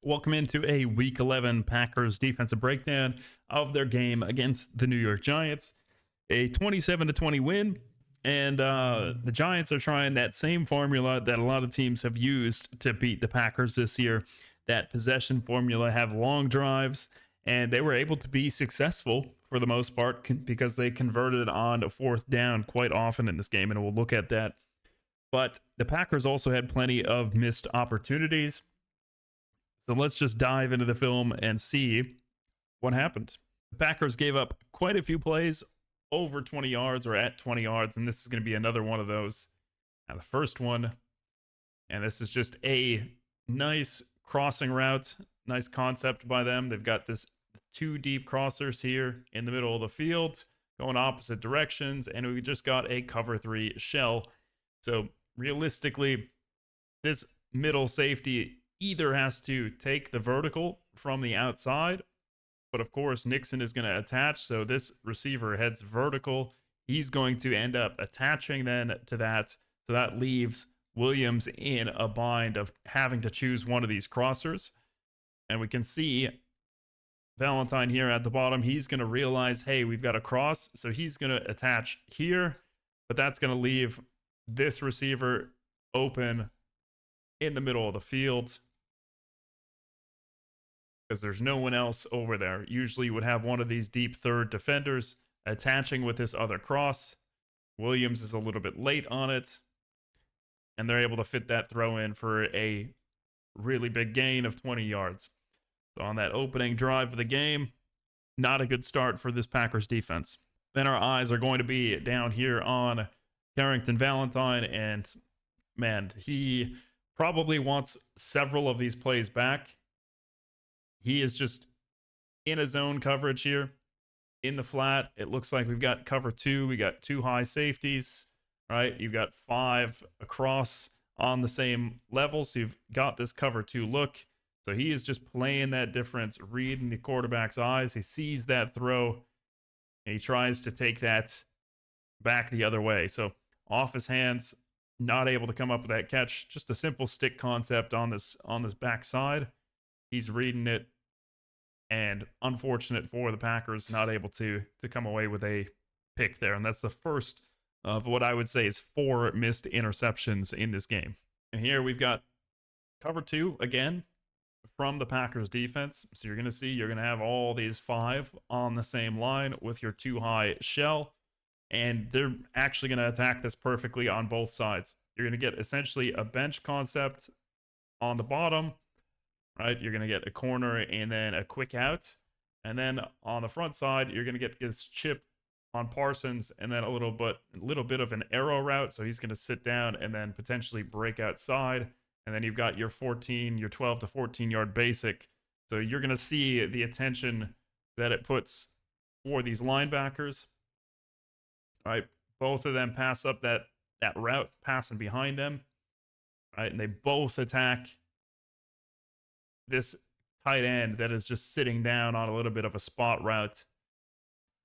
Welcome into a Week 11 Packers defensive breakdown of their game against the New York Giants. A 27-20 win, and the Giants are trying that same formula that a lot of teams have used to beat the Packers this year. That possession formula, have long drives, and they were able to be successful for the most part because they converted on a fourth down quite often in this game, and we'll look at that. But the Packers also had plenty of missed opportunities. So let's just dive into the film and see what happened. The Packers gave up quite a few plays over 20 yards or at 20 yards, and this is going to be another one of those. Now, the first one, and this is just a nice crossing route, nice concept by them. They've got this two deep crossers here in the middle of the field, going opposite directions, and we just got a cover three shell. So realistically, this middle safety either has to take the vertical from the outside, but of course Nixon is going to attach, so this receiver heads vertical. He's going to end up attaching then to that, so that leaves Williams in a bind of having to choose one of these crossers. And we can see Valentine here at the bottom. He's going to realize, hey, we've got a cross, so he's going to attach here, but that's going to leave this receiver open in the middle of the field because there's no one else over there. Usually you would have one of these deep third defenders attaching with this other cross. Williams is a little bit late on it, and they're able to fit that throw in for a really big gain of 20 yards. So on that opening drive of the game, not a good start for this Packers defense. Then our eyes are going to be down here on Carrington Valentine, and man, he probably wants several of these plays back. He is just in a zone coverage here in the flat. It looks like we've got cover two. We got two high safeties, right? You've got five across on the same level. So you've got this cover two look. So he is just playing that difference, reading the quarterback's eyes. He sees that throw and he tries to take that back the other way. So off his hands, not able to come up with that catch. Just a simple stick concept on this backside. He's reading it, and unfortunate for the Packers, not able to come away with a pick there. And that's the first of what I would say is 4 missed interceptions in this game. And here we've got cover 2 again from the Packers defense. So you're going to have all these 5 on the same line with your 2 high shell. And they're actually going to attack this perfectly on both sides. You're going to get essentially a bench concept on the bottom, right? You're going to get a corner and then a quick out. And then on the front side, you're going to get this chip on Parsons and then a little bit of an arrow route. So he's going to sit down and then potentially break outside. And then you've got your 12 to 14 yard basic. So you're going to see the attention that it puts for these linebackers. Right, both of them pass up that route, passing behind them, right, and they both attack this tight end that is just sitting down on a little bit of a spot route.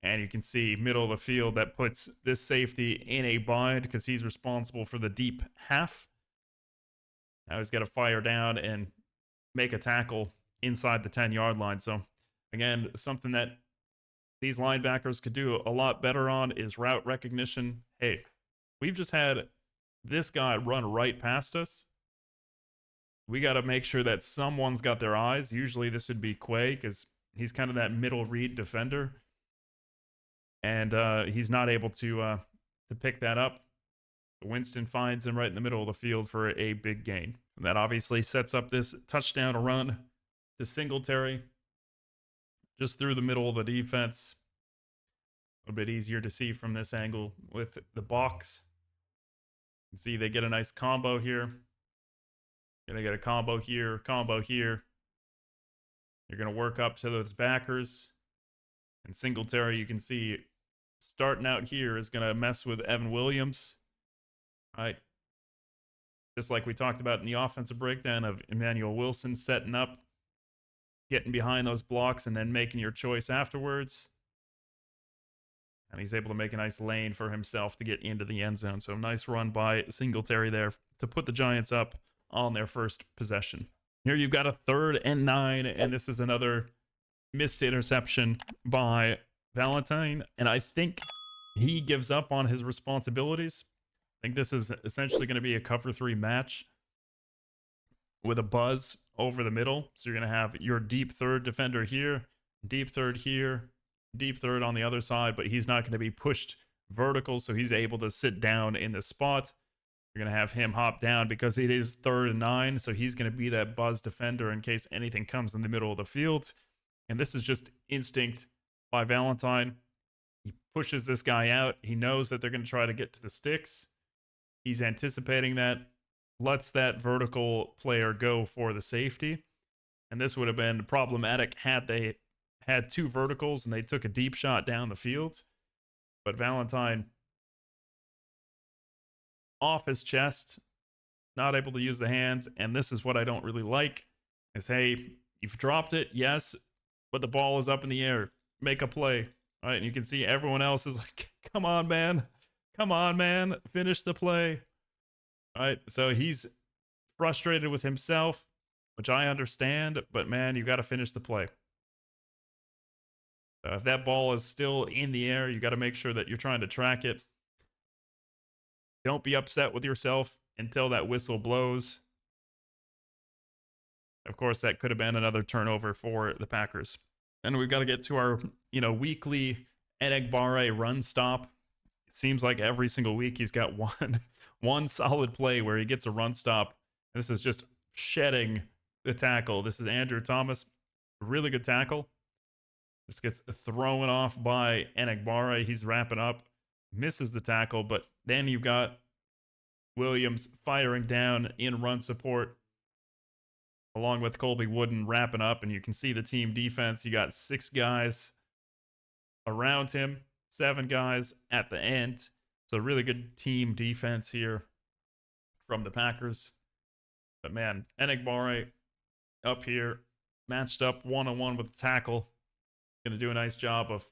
And you can see middle of the field that puts this safety in a bind because he's responsible for the deep half. Now he's got to fire down and make a tackle inside the 10-yard line. So again, something that these linebackers could do a lot better on is route recognition. Hey, we've just had this guy run right past us. We got to make sure that someone's got their eyes. Usually this would be Quay because he's kind of that middle read defender. And he's not able to pick that up. Winston finds him right in the middle of the field for a big gain. And that obviously sets up this touchdown run to Singletary. Just through the middle of the defense. A bit easier to see from this angle with the box. You can see they get a nice combo here. Gonna get a combo here, combo here. You're gonna work up to those backers. And Singletary, you can see, starting out here is gonna mess with Evan Williams. Right? Just like we talked about in the offensive breakdown of Emmanuel Wilson setting up, getting behind those blocks and then making your choice afterwards. And he's able to make a nice lane for himself to get into the end zone. So nice run by Singletary there to put the Giants up on their first possession. Here you've got a 3rd and 9, and this is another missed interception by Valentine. And I think he gives up on his responsibilities. I think this is essentially going to be a cover 3 match with a buzz over the middle. So you're going to have your deep 3rd defender here, deep 3rd here, deep 3rd on the other side, but he's not going to be pushed vertical, so he's able to sit down in the spot. You're going to have him hop down because it is 3rd and 9, so he's going to be that buzz defender in case anything comes in the middle of the field. And this is just instinct by Valentine. He pushes this guy out. He knows that they're going to try to get to the sticks. He's anticipating that, lets that vertical player go for the safety. And this would have been problematic had they had 2 verticals and they took a deep shot down the field. But Valentine, off his chest, not able to use the hands. And this is what I don't really like, is, hey, you've dropped it, yes, but the ball is up in the air. Make a play. All right, and you can see everyone else is like, come on, man. Come on, man. Finish the play. All right, so he's frustrated with himself, which I understand, but man, you got to finish the play. So if that ball is still in the air, you got to make sure that you're trying to track it. Don't be upset with yourself until that whistle blows. Of course, that could have been another turnover for the Packers. And we've got to get to our, weekly Enagbare run stop. It seems like every single week he's got one solid play where he gets a run stop. This is just shedding the tackle. This is Andrew Thomas. Really good tackle. Just gets thrown off by Enagbare. He's wrapping up. Misses the tackle, but then you've got Williams firing down in run support, along with Colby Wooden wrapping up, and you can see the team defense. You got 6 guys around him, 7 guys at the end. So really good team defense here from the Packers. But man, Enagbare up here, matched up one-on-one with the tackle. Going to do a nice job of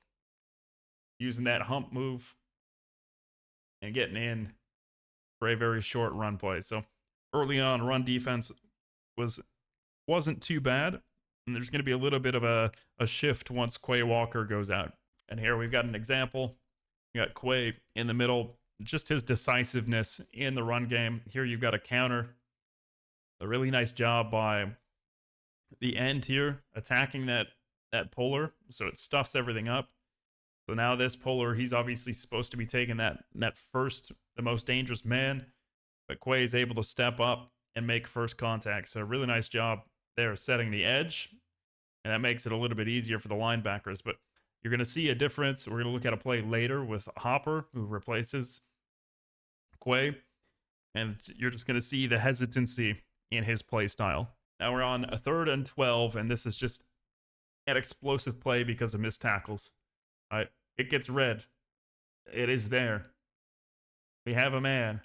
using that hump move and getting in for a very short run play. So early on, run defense wasn't too bad. And there's going to be a little bit of a shift once Quay Walker goes out. And here we've got an example. You got Quay in the middle, just his decisiveness in the run game. Here you've got a counter. A really nice job by the end here, attacking that puller, so it stuffs everything up. So now this puller, he's obviously supposed to be taking that first, the most dangerous man, but Quay is able to step up and make first contact. So really nice job there setting the edge, and that makes it a little bit easier for the linebackers. But you're going to see a difference. We're going to look at a play later with Hopper, who replaces Quay, and you're just going to see the hesitancy in his play style. Now we're on a 3rd and 12, and this is just an explosive play because of missed tackles. All right, it gets red. It is there. We have a man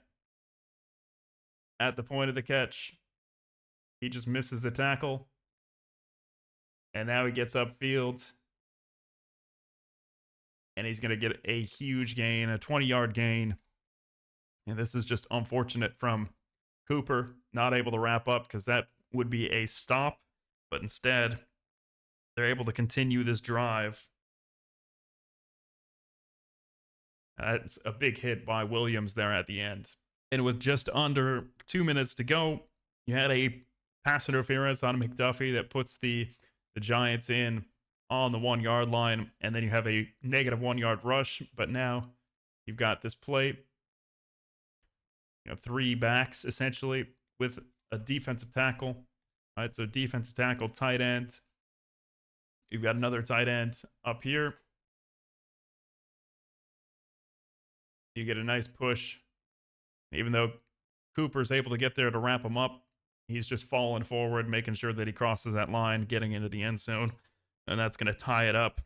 at the point of the catch. He just misses the tackle, and now he gets upfield, and he's going to get a huge gain, a 20-yard gain. And this is just unfortunate from Cooper, not able to wrap up because that would be a stop, but instead they're able to continue this drive. That's a big hit by Williams there at the end. And with just under 2 minutes to go, you had a pass interference on McDuffie that puts the Giants in on the 1-yard line, and then you have a negative 1-yard rush. But now you've got this play. You have 3 backs essentially with a defensive tackle. All right, so defensive tackle, tight end. You've got another tight end up here. You get a nice push. Even though Cooper's able to get there to wrap him up, he's just falling forward, making sure that he crosses that line, getting into the end zone. And that's going to tie it up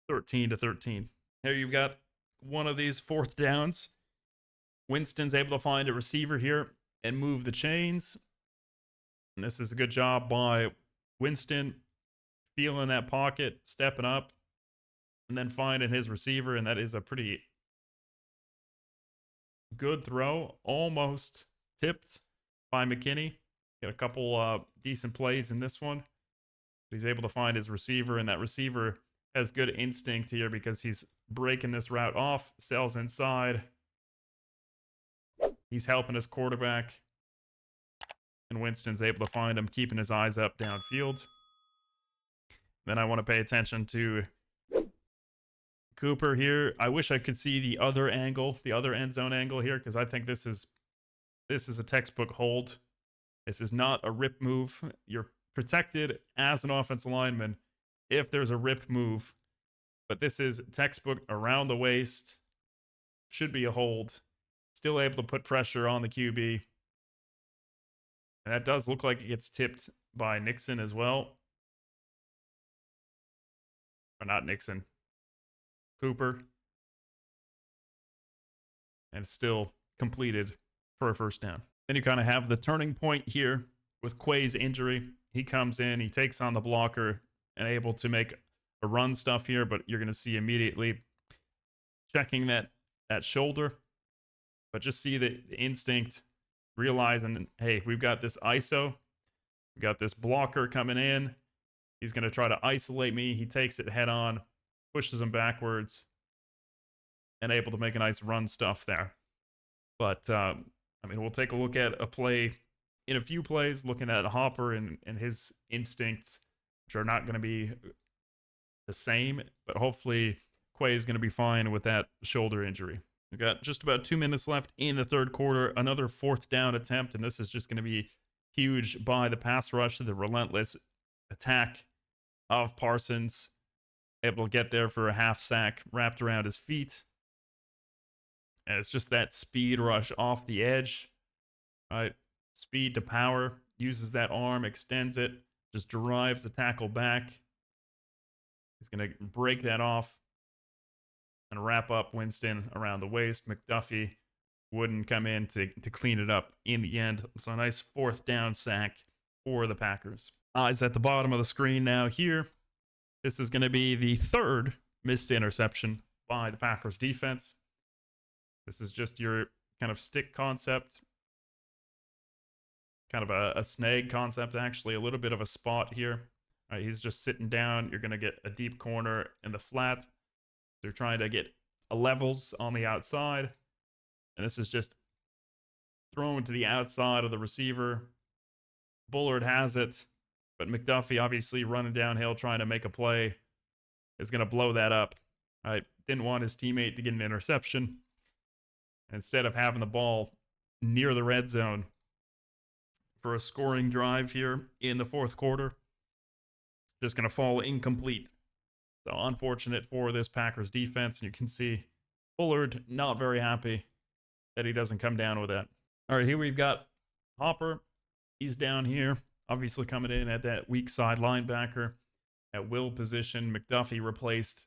13-13. Here you've got one of these 4th downs. Winston's able to find a receiver here and move the chains. And this is a good job by Winston, feeling that pocket, stepping up, and then finding his receiver. And that is a pretty good throw, almost tipped by McKinney. Get a couple decent plays in this one. He's able to find his receiver, and that receiver has good instinct here because he's breaking this route off, sails inside. He's helping his quarterback, and Winston's able to find him, keeping his eyes up downfield. Then I want to pay attention to Cooper here. I wish I could see the other angle, the other end zone angle here, because I think this is a textbook hold. This is not a rip move. You're protected as an offensive lineman if there's a rip move, but this is textbook around the waist. Should be a hold. Still able to put pressure on the QB. And that does look like it gets tipped by Nixon as well. Or not Nixon. Cooper. And it's still completed for a first down. Then you kind of have the turning point here with Quay's injury. He comes in, he takes on the blocker, and able to make a run stuff here, but you're going to see immediately checking that shoulder. But just see the instinct, realizing, hey, we've got this ISO. We've got this blocker coming in. He's going to try to isolate me. He takes it head on, pushes him backwards, and able to make a nice run stuff there. But, we'll take a look at a play in a few plays, looking at Hopper and his instincts, which are not going to be the same, but hopefully Quay is going to be fine with that shoulder injury. We've got just about 2 minutes left in the third quarter. Another fourth down attempt, and this is just going to be huge by the pass rush, the relentless attack of Parsons. Able to get there for a half sack wrapped around his feet. And it's just that speed rush off the edge. Right? Speed to power. Uses that arm, extends it. Just drives the tackle back. He's going to break that off and wrap up Winston around the waist. McDuffie wouldn't come in to clean it up in the end. So a nice fourth down sack for the Packers. Eyes at the bottom of the screen now here. This is going to be the third missed interception by the Packers defense. This is just your kind of stick concept. Kind of a snag concept, actually. A little bit of a spot here. All right, he's just sitting down. You're going to get a deep corner in the flat. They're trying to get a levels on the outside. And this is just thrown to the outside of the receiver. Bullard has it. But McDuffie, obviously running downhill, trying to make a play, is going to blow that up. All right, didn't want his teammate to get an interception. Instead of having the ball near the red zone for a scoring drive here in the fourth quarter, just going to fall incomplete. So unfortunate for this Packers defense. And you can see Bullard not very happy that he doesn't come down with that. All right, here we've got Hopper. He's down here, obviously coming in at that weak side linebacker at will position. McDuffie replaced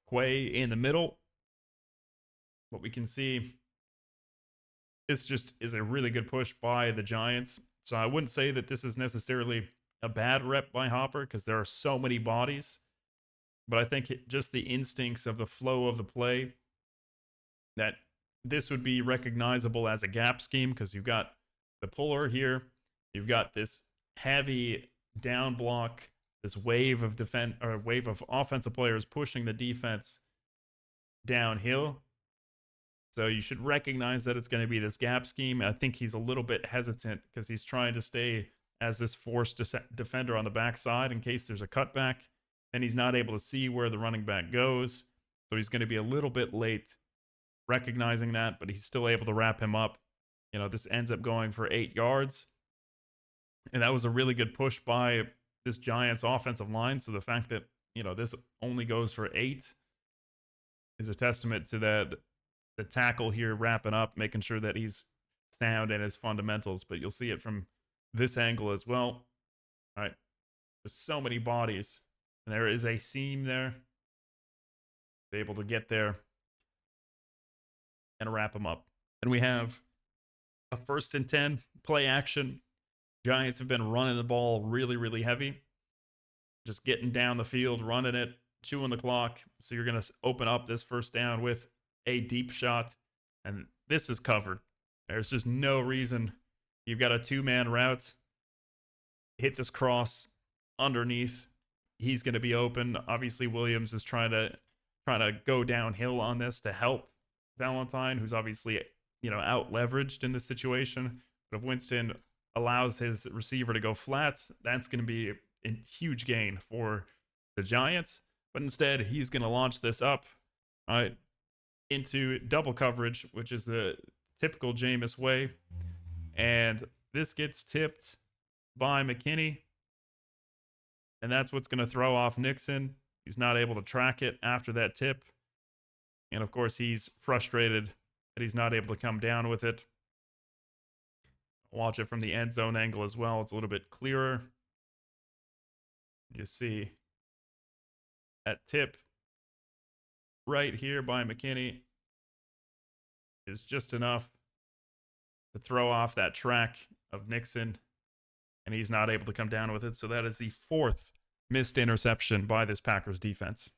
Quay in the middle. What we can see, this just is a really good push by the Giants. So I wouldn't say that this is necessarily a bad rep by Hopper because there are so many bodies. But I think just the instincts of the flow of the play, that this would be recognizable as a gap scheme because you've got the puller here. You've got this heavy down block, this wave of offensive players pushing the defense downhill. So you should recognize that it's going to be this gap scheme. I think he's a little bit hesitant because he's trying to stay as this forced defender on the backside in case there's a cutback. And he's not able to see where the running back goes. So he's going to be a little bit late recognizing that, but he's still able to wrap him up. You know, this ends up going for 8 yards. And that was a really good push by this Giants offensive line. So the fact that, you know, this only goes for 8 is a testament to the tackle here wrapping up, making sure that he's sound in his fundamentals. But you'll see it from this angle as well. All right. There's so many bodies. And there is a seam there. Able to get there and wrap him up. And we have a 1st and 10 play action. Giants have been running the ball really, really heavy. Just getting down the field, running it, chewing the clock. So you're going to open up this first down with a deep shot. And this is covered. There's just no reason. You've got a 2-man route. hit this cross underneath, he's going to be open. Obviously, Williams is trying to go downhill on this to help Valentine, who's obviously, out leveraged in this situation. But if Winston allows his receiver to go flats, that's going to be a huge gain for the Giants. But instead, he's going to launch this up, right, into double coverage, which is the typical Jameis way. And this gets tipped by McKinney. And that's what's going to throw off Nixon. He's not able to track it after that tip. And of course, he's frustrated that he's not able to come down with it. Watch it from the end zone angle as well. It's a little bit clearer. You see that tip right here by McKinney is just enough to throw off that track of Nixon, and he's not able to come down with it. So that is the 4th missed interception by this Packers defense.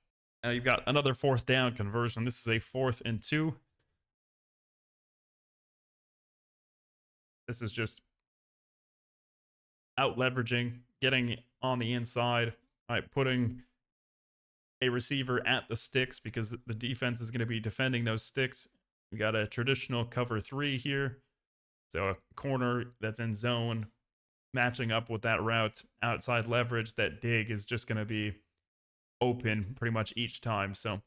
Now you've got another 4th down conversion. This is a 4th and 2. This is just out leveraging, getting on the inside, right, putting a receiver at the sticks because the defense is going to be defending those sticks. We got a traditional cover 3 here. So a corner that's in zone matching up with that route, outside leverage. That dig is just going to be open pretty much each time. So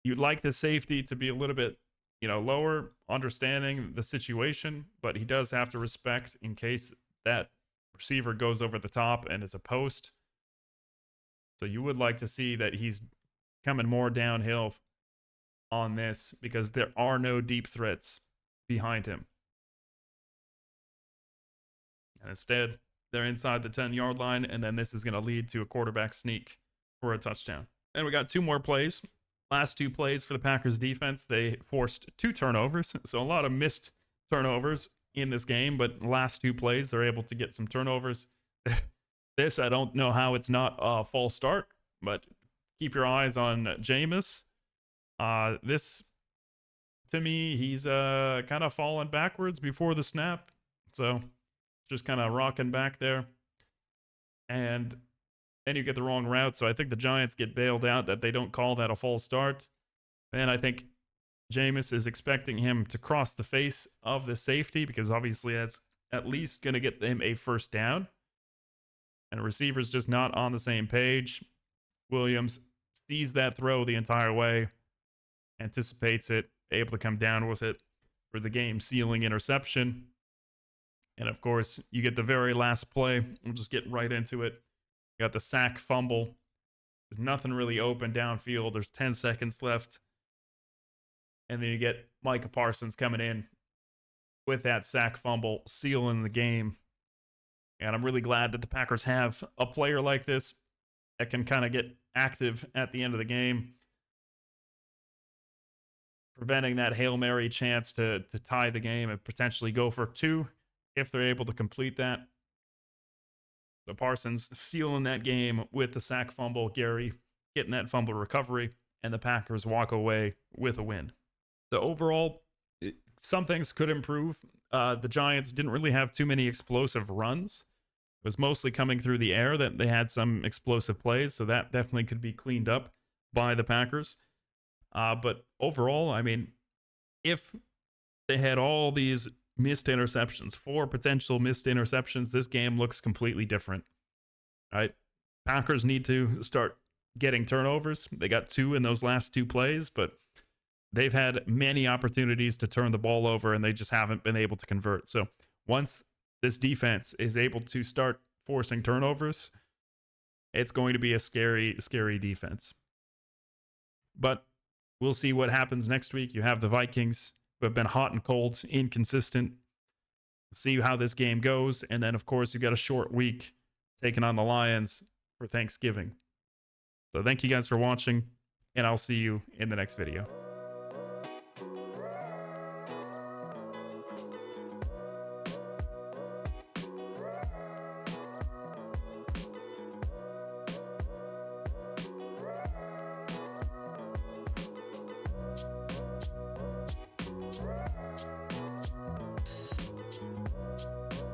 you'd like the safety to be a little bit, lower, understanding the situation, but he does have to respect in case that receiver goes over the top and it's a post. So you would like to see that he's coming more downhill on this because there are no deep threats behind him. And instead, they're inside the 10-yard line, and then this is going to lead to a quarterback sneak for a touchdown. And we got 2 more plays. Last 2 plays for the Packers defense, they forced 2 turnovers. So a lot of missed turnovers in this game, but last 2 plays, they're able to get some turnovers. This, I don't know how it's not a false start, but keep your eyes on Jameis. This, to me, he's kind of falling backwards before the snap. So just kind of rocking back there. And then you get the wrong route. So I think the Giants get bailed out that they don't call that a false start. And I think Jameis is expecting him to cross the face of the safety because obviously that's at least going to get him a first down. And the receiver's just not on the same page. Williams sees that throw the entire way, anticipates it, able to come down with it for the game-sealing interception. And of course, you get the very last play. We'll just get right into it. You got the sack fumble. There's nothing really open downfield. There's 10 seconds left. And then you get Micah Parsons coming in with that sack fumble, sealing the game. And I'm really glad that the Packers have a player like this that can kind of get active at the end of the game, preventing that Hail Mary chance to tie the game and potentially go for 2 if they're able to complete that. So Parsons sealing that game with the sack fumble, Gary getting that fumble recovery, and the Packers walk away with a win. So overall, some things could improve. The Giants didn't really have too many explosive runs. It was mostly coming through the air that they had some explosive plays, so that definitely could be cleaned up by the Packers. But overall, I mean, if they had all these missed interceptions, 4 potential missed interceptions, this game looks completely different. Right? Packers need to start getting turnovers. They got 2 in those last 2 plays, but they've had many opportunities to turn the ball over, and they just haven't been able to convert. So once this defense is able to start forcing turnovers, it's going to be a scary, scary defense. But we'll see what happens next week. You have the Vikings, who have been hot and cold, inconsistent. See how this game goes. And then, of course, you've got a short week taking on the Lions for Thanksgiving. So thank you guys for watching, and I'll see you in the next video.